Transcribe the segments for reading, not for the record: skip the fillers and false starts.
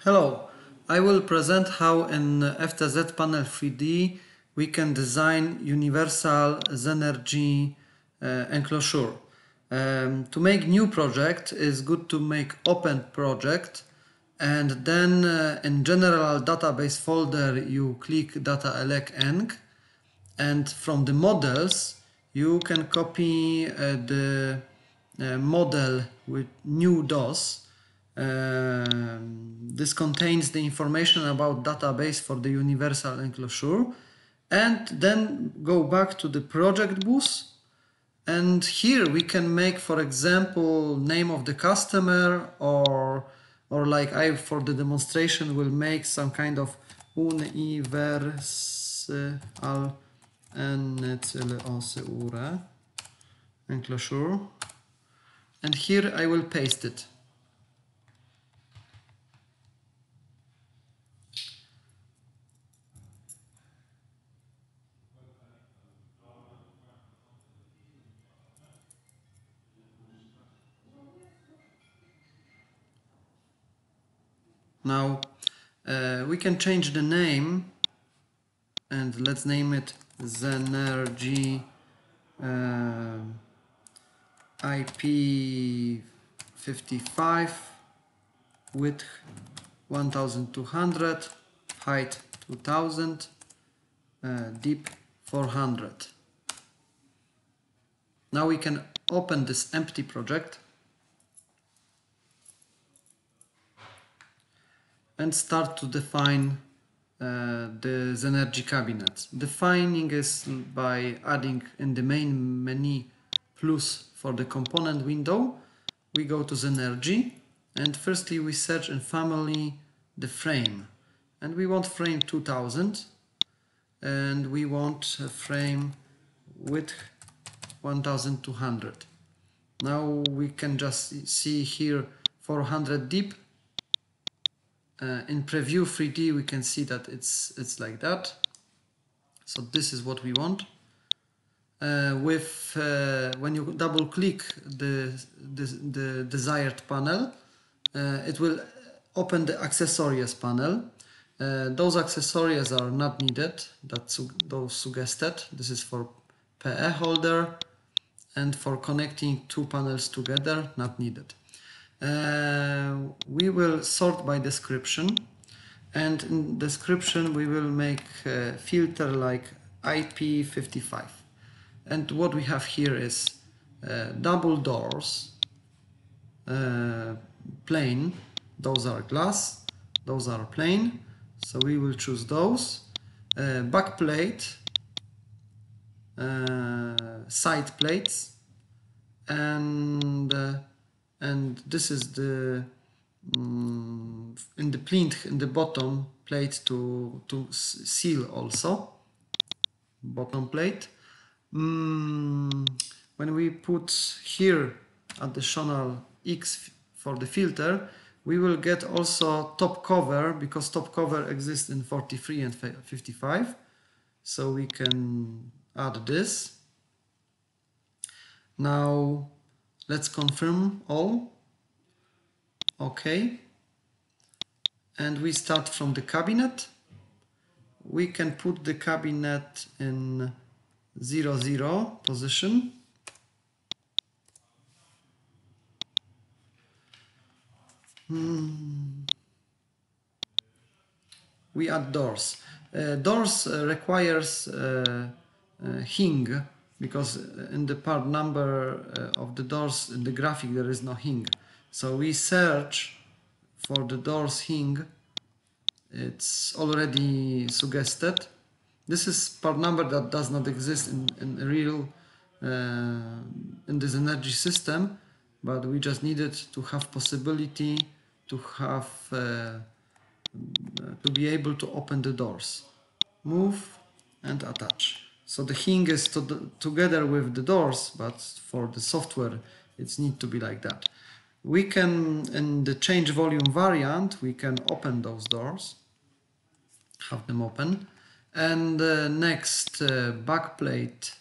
Hello, I will present how in FTZ Panel 3D we can design universal Zenergy enclosure. To make new project is good to make open project, and then in general database folder you click data elec enc, and from the models you can copy the model with new DOS. This contains the information about database for the universal enclosure, and then go back to the project bus, and here we can make, for example, name of the customer, or like I for the demonstration will make some kind of universal enclosure, and here I will paste it. Now we can change the name, and let's name it Zenergy IP55, width 1200, height 2000, deep 400. Now we can open this empty project and start to define the Zenergy cabinet. Defining is by adding in the main menu plus for the component window. We go to Zenergy, and firstly we search in family the frame, and we want frame 2000, and we want a frame width 1200. Now we can just see here 400 deep. In preview 3D we can see that it's like that. So this is what we want. When you double click the desired panel, it will open the accessories panel. Those accessories are not needed, those suggested. This is for PE holder and for connecting two panels together, not needed. We will sort by description, and in description we will make a filter like IP55. And what we have here is double doors, plain, those are glass, those are plain, so we will choose those. Back plate, side plates, and this is the in the plinth in the bottom plate to seal also, bottom plate. When we put here additional X for the filter, we will get also top cover, because top cover exists in 43 and 55, so we can add this. Now let's confirm all. Okay, and we start from the cabinet. We can put the cabinet in 0, 0 position. We add doors. Doors requires hing, because in the part number of the doors in the graphic there is no hing. So we search for the doors hing. It's already suggested. This is part number that does not exist in real in this Zenergy system, but we just needed to have possibility to have to be able to open the doors. Move and attach. So the hing is together with the doors, but for the software it needs to be like that. We can, in the change volume variant, we can open those doors, have them open, and next back plate,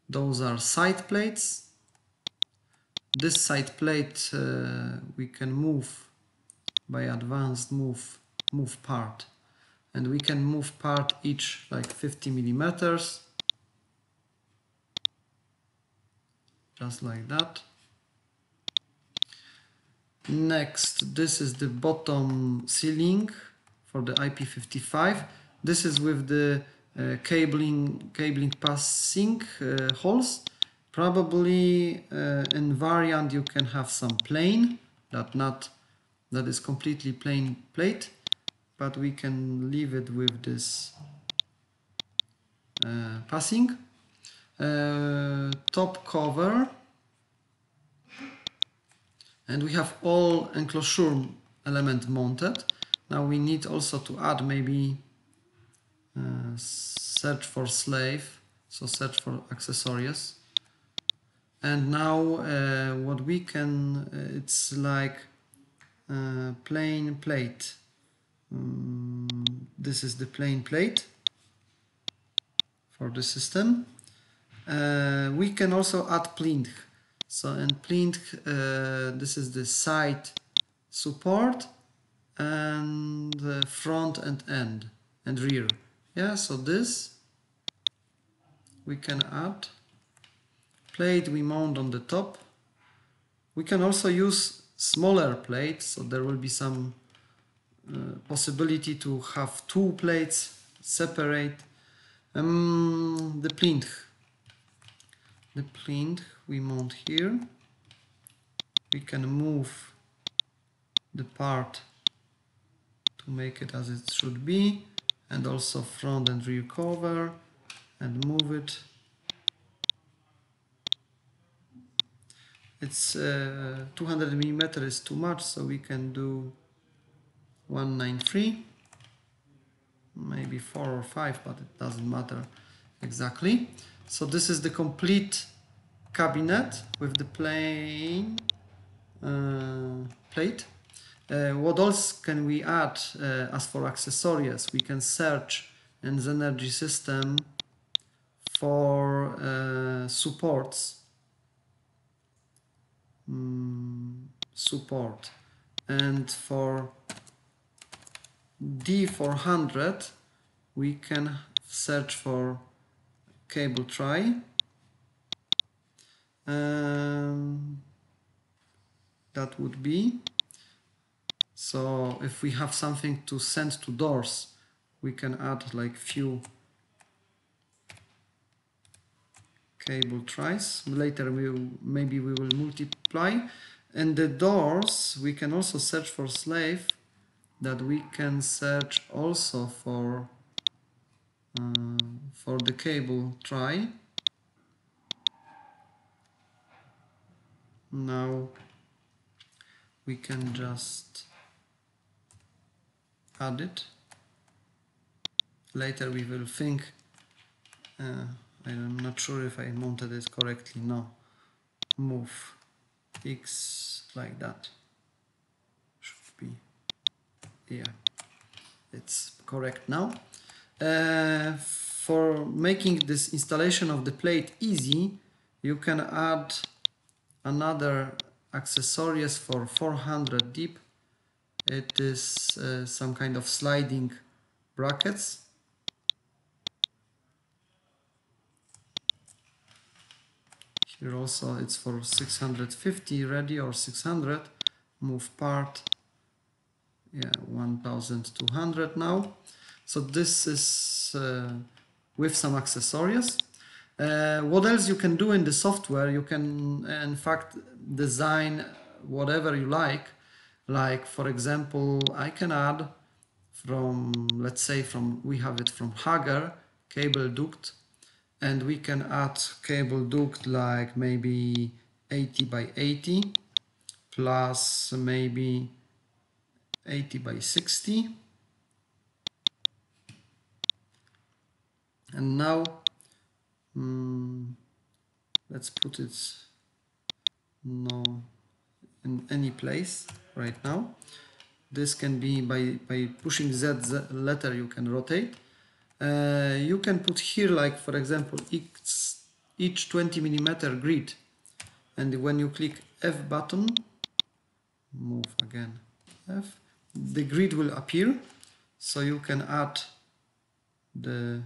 those are side plates, this side plate we can move by advanced move part, and we can move part each like 50 millimeters, just like that. Next, this is the bottom ceiling for the IP55. This is with the cabling passing holes. Probably in variant you can have some plain, that is completely plain plate, but we can leave it with this passing. Top cover, and we have all enclosure element mounted. Now we need also to add maybe search for slave, so search for accessories. And now what we can, it's like plain plate. This is the plain plate for the system. We can also add plinth. So in plinth, this is the side support and front and end and rear. Yeah, so this we can add. Plate we mount on the top. We can also use smaller plates, so there will be some possibility to have two plates separate. The plinth. The plinth we mount here. We can move the part to make it as it should be, and also front and rear cover, and move it. It's 200 millimeter is too much, so we can do 193, maybe 4 or 5, but it doesn't matter exactly. So this is the complete cabinet with the plain plate. What else can we add as for accessories? We can search in the Zenergy system for supports. Support, and for D400 we can search for cable tray. That would be, so if we have something to send to doors, we can add like few cable trays. Later maybe we will multiply. And the doors we can also search for slave, that we can search also for the cable tray. Now we can just add it. Later we will think, I'm not sure if I mounted it correctly. No, move X like that. Should be, yeah, it's correct now. For making this installation of the plate easy, you can add another accessories for 400 deep. It is some kind of sliding brackets. Here also it's for 650 ready, or 600. Move part, yeah, 1200 now. So this is with some accessories. What else you can do in the software? You can in fact design whatever you like. Like for example, I can add from, let's say we have it from Hager cable duct, and we can add cable duct like maybe 80 by 80 plus maybe 80 by 60. And now let's put it in any place right now. This can be by pushing Z letter, you can rotate. You can put here, like for example, each 20 millimeter grid, and when you click F button, move again F, the grid will appear, so you can add the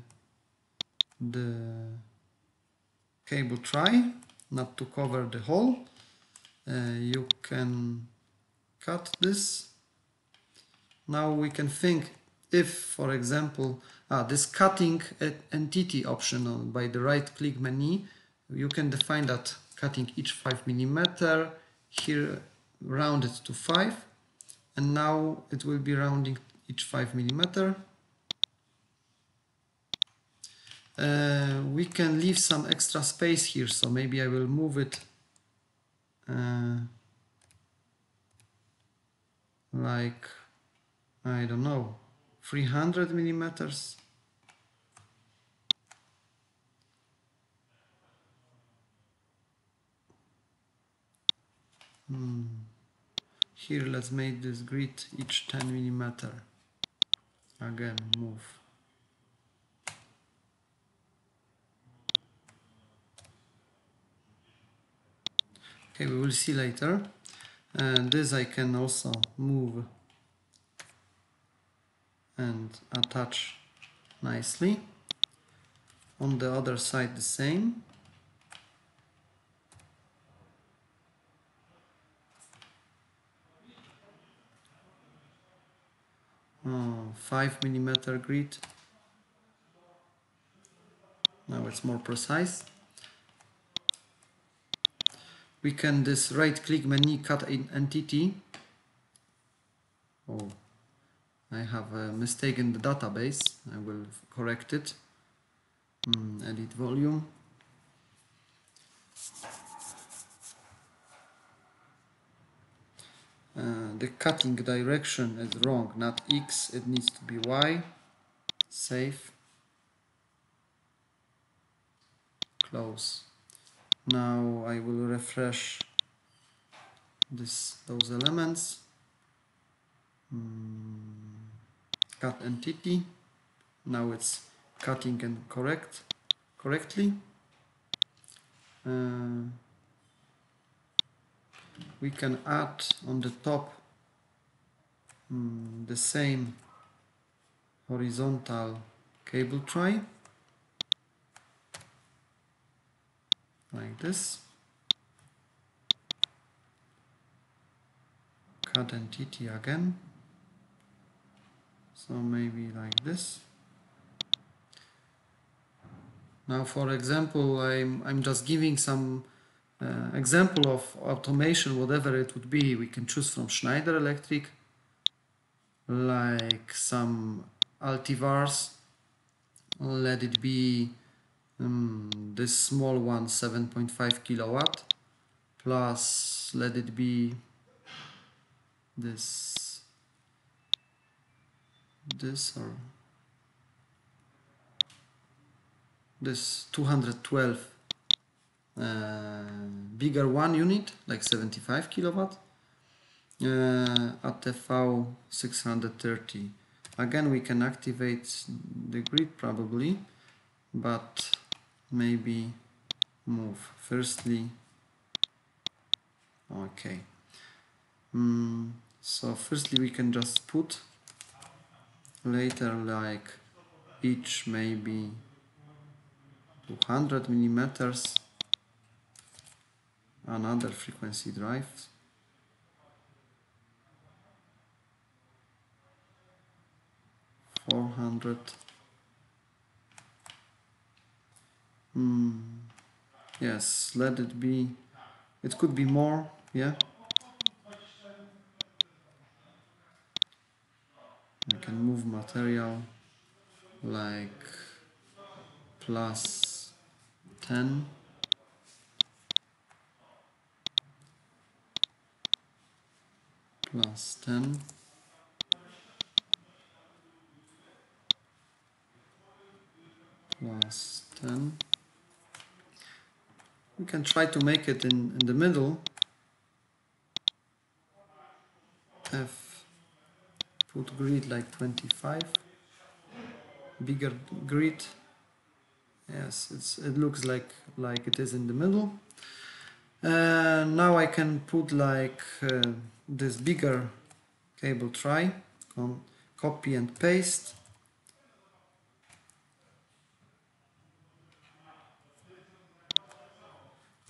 cable tray, not to cover the hole. You can cut this. Now we can think if, for example, this cutting entity option by the right click menu, you can define that cutting each 5 mm, here round it to 5, and now it will be rounding each 5 mm. We can leave some extra space here, so maybe I will move it like, I don't know, 300 millimeters. Here let's make this grid each 10 millimeter. Again, move. Okay, we will see later. And this I can also move and attach nicely. On the other side the same. 5 millimeter grid. Now it's more precise. We can this right click menu cut an entity. Oh, I have a mistake in the database. I will correct it. Edit volume. The cutting direction is wrong, not X, it needs to be Y. Save. Close. Now I will refresh those elements. Cut entity. Now it's cutting and correctly. We can add on the top the same horizontal cable tray, like this. Cut entity again, so maybe like this. Now, for example, I'm just giving some example of automation, whatever it would be. We can choose from Schneider Electric, like some altivars. Let it be this small one, 7.5 kilowatt, plus let it be this or this 212 bigger one unit, like 75 kilowatt, ATV 630. Again, we can activate the grid probably, but maybe move firstly. Okay. So firstly we can just put, later like each maybe 200 millimeters, another frequency drive. Yes, let it be, it could be more, yeah. I can move material like plus 10. Plus 10. Plus 10. We can try to make it in the middle. F, put grid like 25. Bigger grid. Yes, it looks like it is in the middle. Now I can put like this bigger cable tray, copy and paste.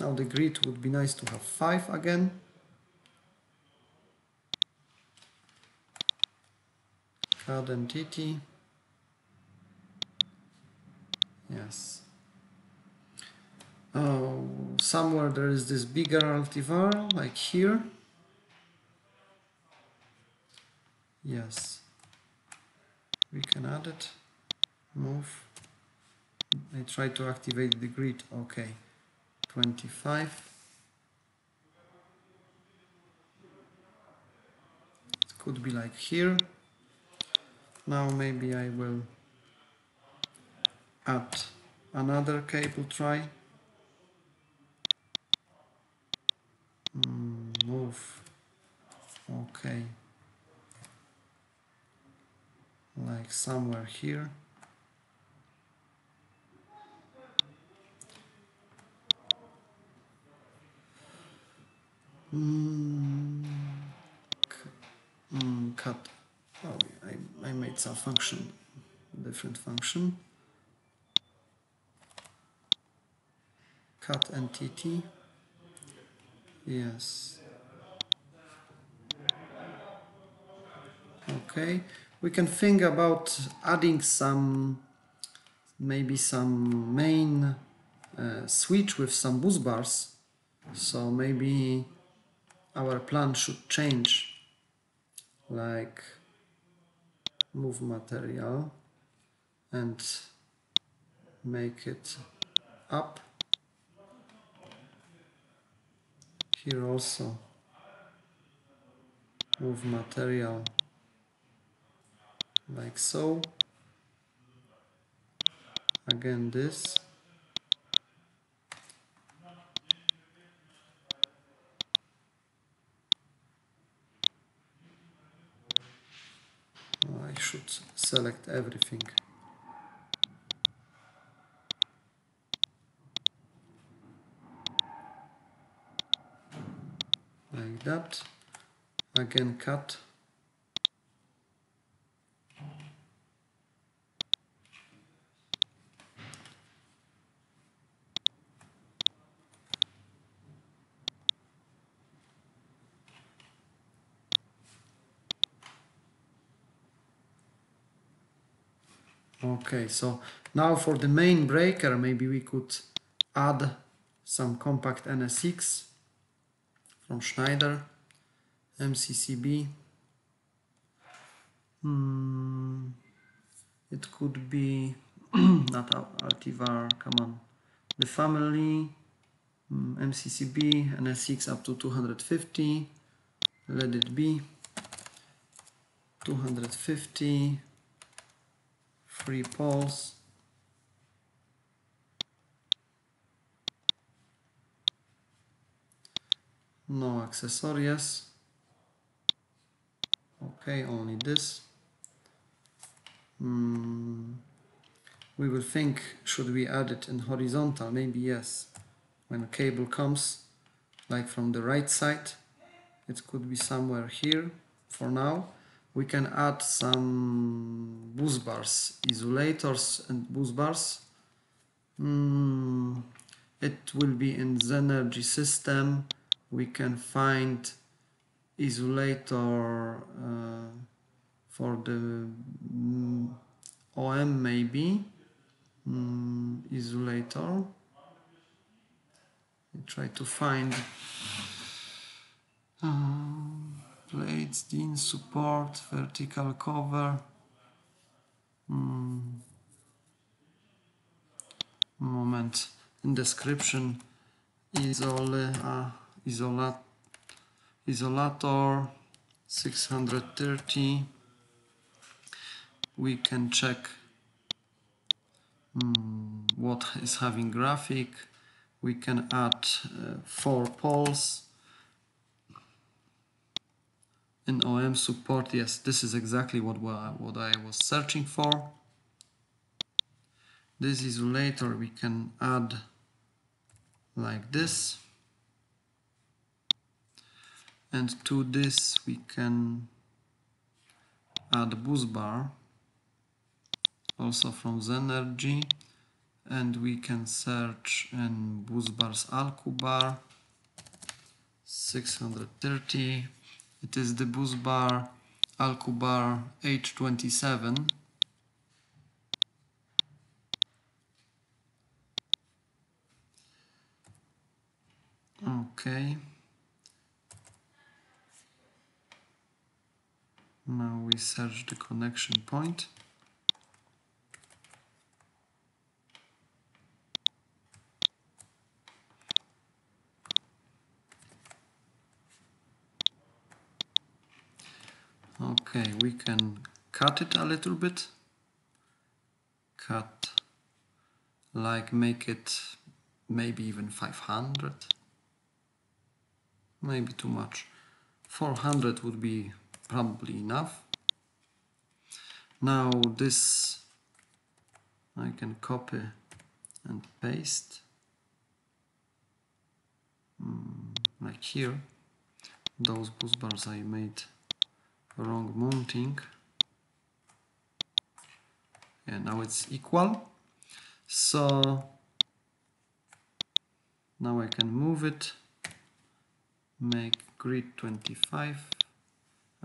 Now the grid would be nice to have 5 again. Add entity. Yes. Oh, somewhere there is this bigger altivar, like here. Yes. We can add it. Move. I try to activate the grid. Okay. 25. It could be like here. Now maybe I will add another cable tray. Move. Okay. Like somewhere here. Cut. Oh, I made some function, different function. Cut entity. Yes. Okay. We can think about adding some, maybe some main switch with some bus bars. So maybe our plan should change, like move material and make it up. Here also move material like so. Again this. I should select everything. Like that. Again cut. Okay, so now for the main breaker, maybe we could add some compact NSX from Schneider, MCCB. It could be not Altivar, come on, the family, MCCB, NSX up to 250, let it be 250, 3 poles. No accessories. Okay, only this. We will think, should we add it in horizontal? Maybe yes. When a cable comes, like from the right side, it could be somewhere here. For now, we can add some bus bars, isolators and bus bars. It will be in Zenergy system. We can find isolator for the OM maybe. Isolator. I try to find plates, DIN support, vertical cover. Moment. In description, isolator 630. We can check what is having graphic. We can add 4 poles. In OM support, yes, this is exactly what I was searching for. This isolator we can add like this. And to this we can add bus bar, also from Zenergy, and we can search in bus bars alku bar 630. It is the bus bar alku bar H27. Okay. Now we search the connection point. Okay, we can cut it a little bit. Cut, like make it maybe even 500. Maybe too much. 400 would be probably enough. Now this I can copy and paste. Like here. Those bus bars I made wrong mounting. Yeah, now it's equal. So now I can move it, make grid 25,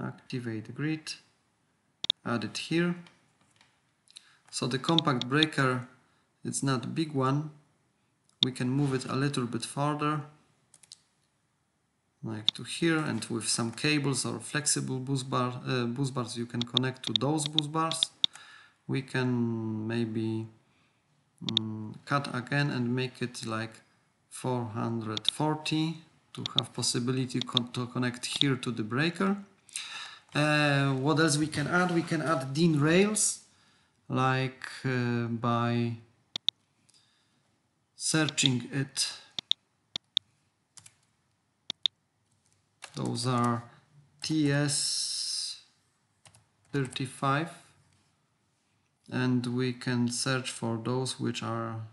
activate grid, add it here. So the compact breaker, it's not a big one. We can move it a little bit further, like to here, and with some cables or flexible bus bars you can connect to those bus bars. We can maybe cut again and make it like 440 to have possibility to connect here to the breaker. What else we can add? We can add DIN rails, like by searching it. Those are TS35, and we can search for those which are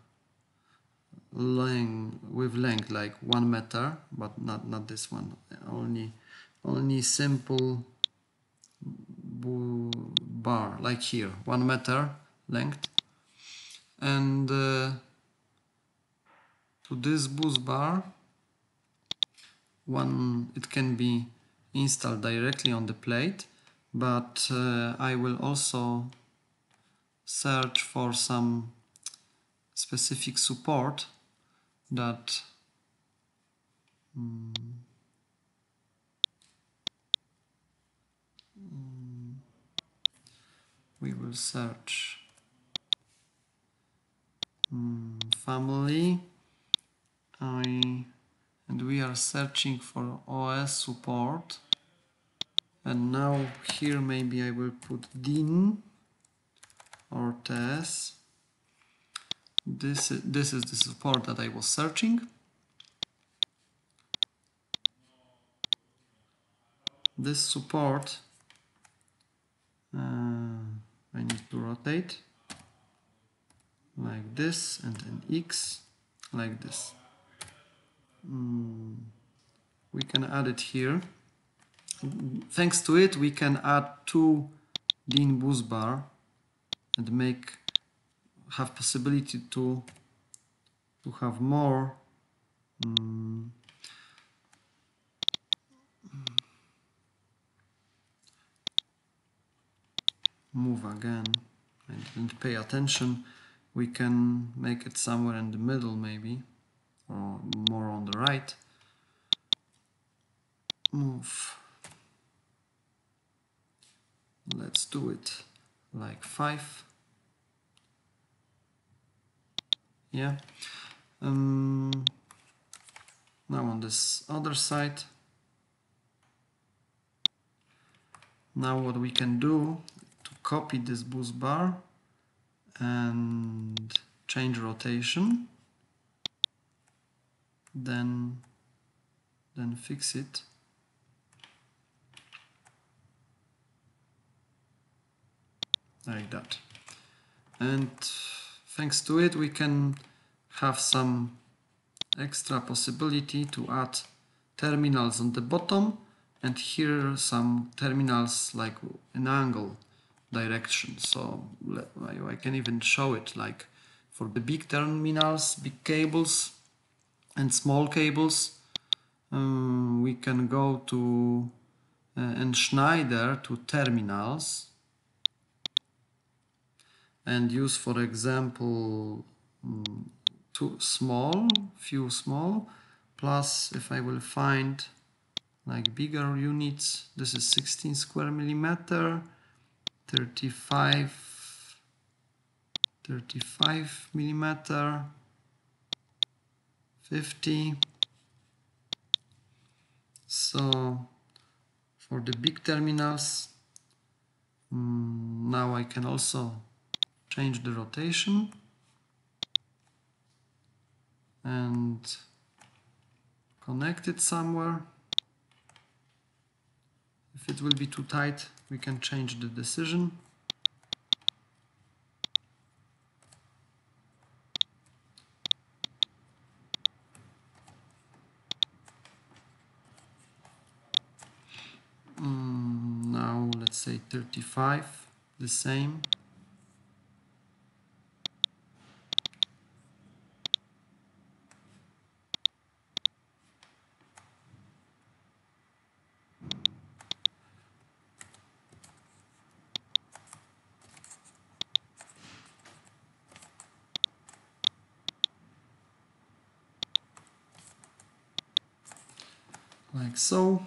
with length like 1 meter, but not this one. Only simple bar, like here, 1 meter length. And to this bus bar, it can be installed directly on the plate, but I will also search for some specific support that we will search family, and we are searching for OS support, and now here maybe I will put DIN or TS. This is the support that I was searching. This support I need to rotate like this, and an X like this. We can add it here. Thanks to it we can add 2 DIN bus bar and have possibility to have more move again. I didn't pay attention. We can make it somewhere in the middle maybe, or more on the right. Move. Let's do it like 5. Yeah. Now on this other side. Now what we can do to copy this bus bar and change rotation, then fix it. Like that. And thanks to it we can have some extra possibility to add terminals on the bottom and here some terminals like an angle direction. So I can even show it, like for the big terminals, big cables and small cables, we can go to and Schneider to terminals and use, for example, few small, plus if I will find like bigger units, this is 16 square millimeter, 35 millimeter, 50. So for the big terminals, now I can also change the rotation and connect it somewhere. If it will be too tight, we can change the decision. Now let's say 35, the same. Like so.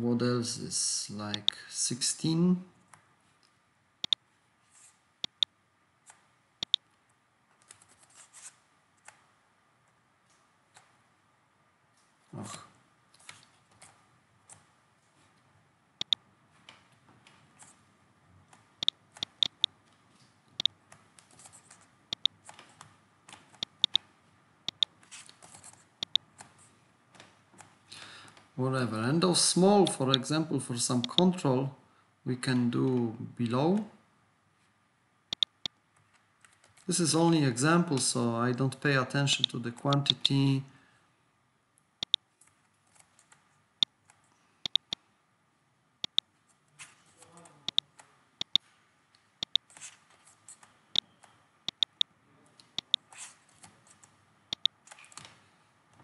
What else is like 16? Oh. Whatever. And those small, for example, for some control, we can do below. This is only example, so I don't pay attention to the quantity.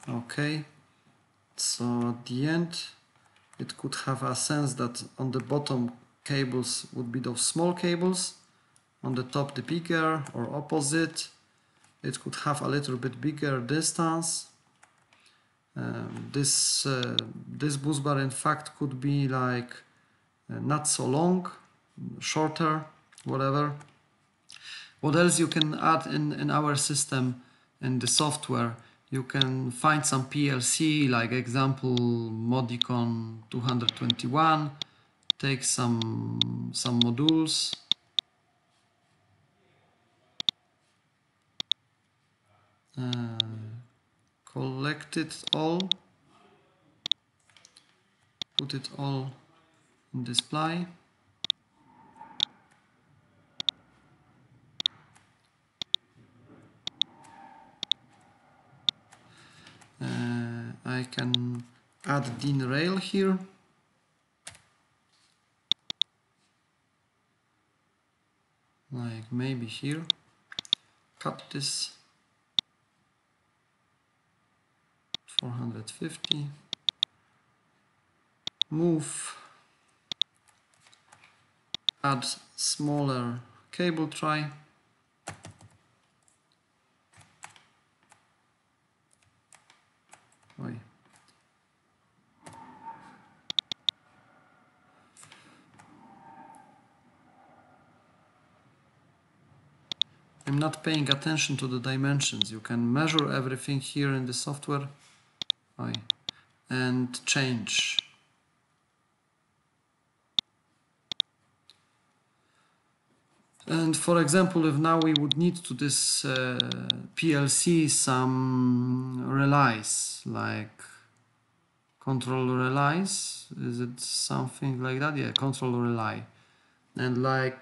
Okay, so at the end it could have a sense that on the bottom cables would be those small cables, on the top the bigger, or opposite. It could have a little bit bigger distance. This bus bar in fact could be like not so long, shorter, whatever. What else you can add in our system, in the software? You can find some PLC, like example Modicon 221. Take some modules. Collect it all. Put it all in display. I can add DIN rail here. Like maybe here. Cut this 450. Move. Add smaller cable tray. Oi. I'm not paying attention to the dimensions. You can measure everything here in the software. Oi. And change. And for example, if now we would need to this PLC some relays, like control relays, is it something like that? Yeah, control relay. And like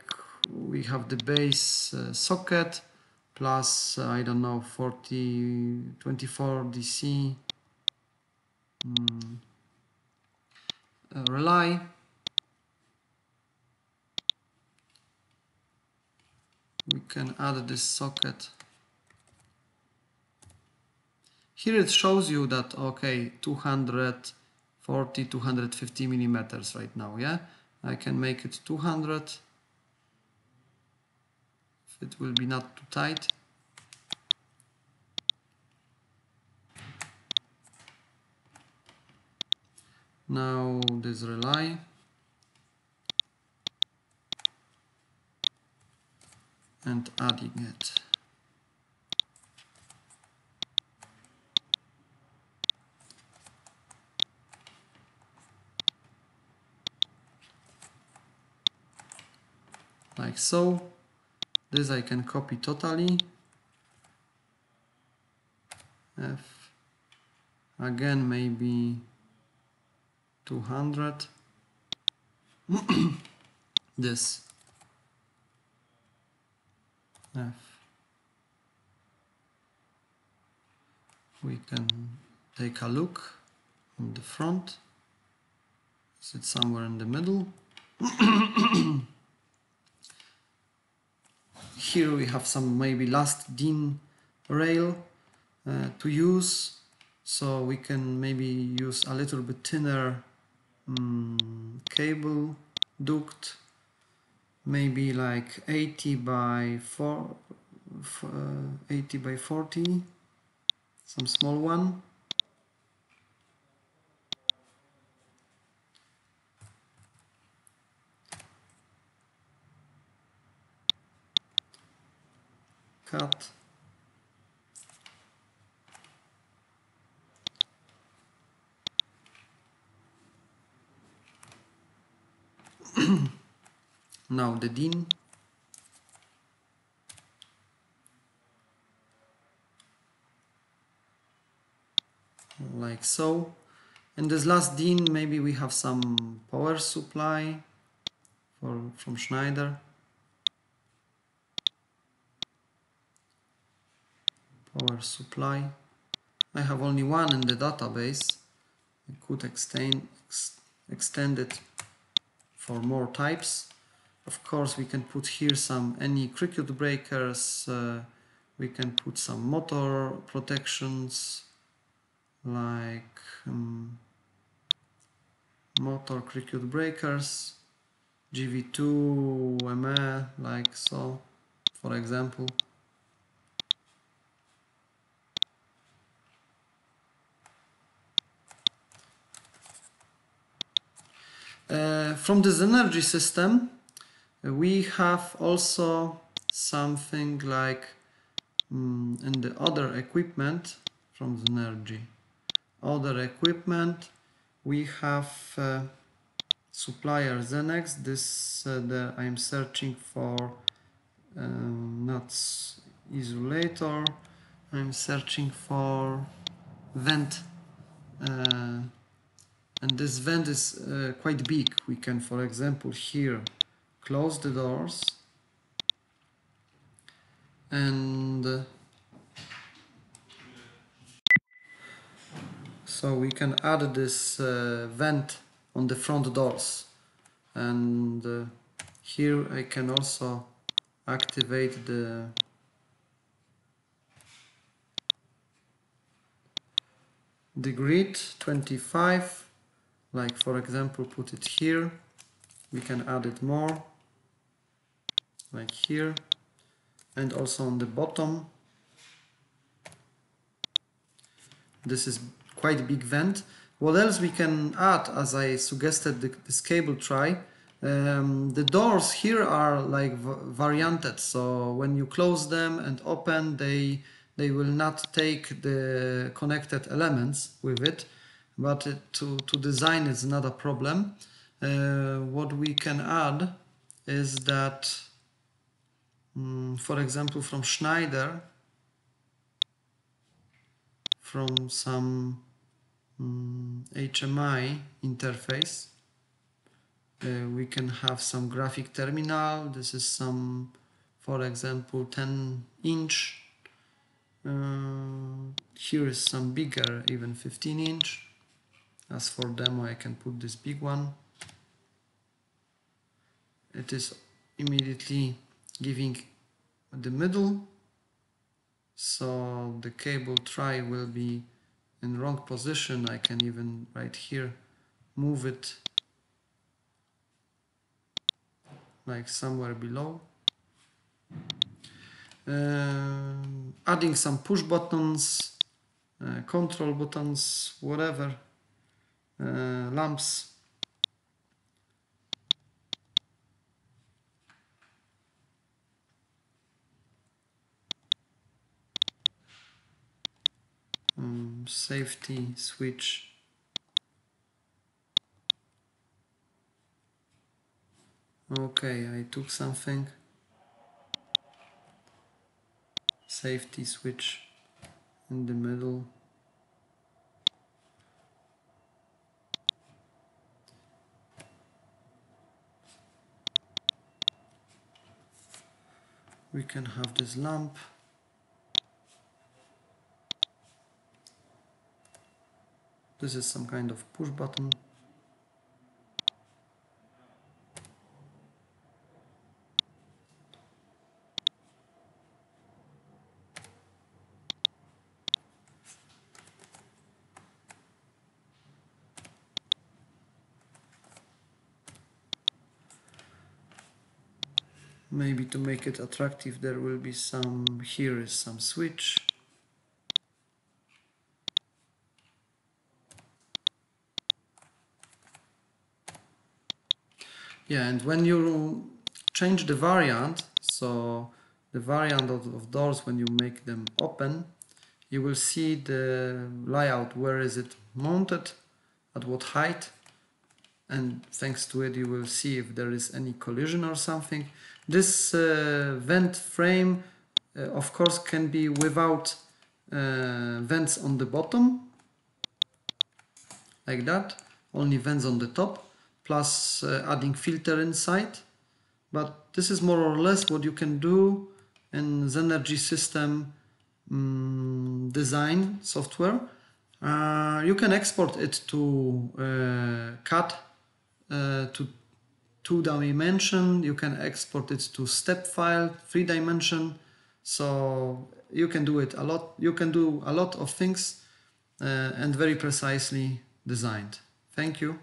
we have the base socket plus I don't know, 24 DC relay. We can add this socket. Here it shows you that, okay, 240, 250 millimeters right now, yeah? I can make it 200, if it will be not too tight. Now this relay. And adding it. Like so. This I can copy totally. F. Again, maybe 200. This. F. We can take a look on the front. Is it somewhere in the middle? Here we have some maybe last DIN rail to use, so we can maybe use a little bit thinner cable duct, maybe like 80 by 40, some small one. Cut. Now the DIN. Like so. And this last DIN, maybe we have some power supply from Schneider. Power supply. I have only one in the database. I could extend it for more types. Of course, we can put here any circuit breakers. We can put some motor protections, like motor circuit breakers, GV2, ME, like so, for example. From the Zenergy system, we have also something like in the other equipment from Zenergy. Other equipment, we have supplier Zenex. This I'm searching for not isolator. I'm searching for vent. And this vent is quite big. We can, for example, here close the doors and so we can add this vent on the front doors, and here I can also activate the grid 25, like for example put it here. We can add it more, like here, and also on the bottom. This is quite big vent. What else we can add, as I suggested this cable tray? The doors here are like varianted, so when you close them and open, they will not take the connected elements with it, but to design is not a problem. What we can add is that, for example, from Schneider, from some HMI interface, we can have some graphic terminal. This is some, for example, 10-inch. Here is some bigger, even 15-inch. As for demo, I can put this big one. It is immediately giving the middle, so the cable tray will be in wrong position. I can even right here move it like somewhere below. Adding some push buttons, control buttons, whatever, lamps. Safety switch. Okay, I took something. Safety switch in the middle. We can have this lamp. This is some kind of push button. Maybe to make it attractive, there will be some, here is some switch. Yeah, and when you change the variant, so the variant of doors, when you make them open, you will see the layout, where is it mounted, at what height, and thanks to it you will see if there is any collision or something. This vent frame of course can be without vents on the bottom, like that, only vents on the top, plus adding filter inside. But this is more or less what you can do in Zenergy system design software. You can export it to CAD, to 2 dimension. You can export it to step file, 3 dimension. So you can do it a lot. You can do a lot of things and very precisely designed. Thank you.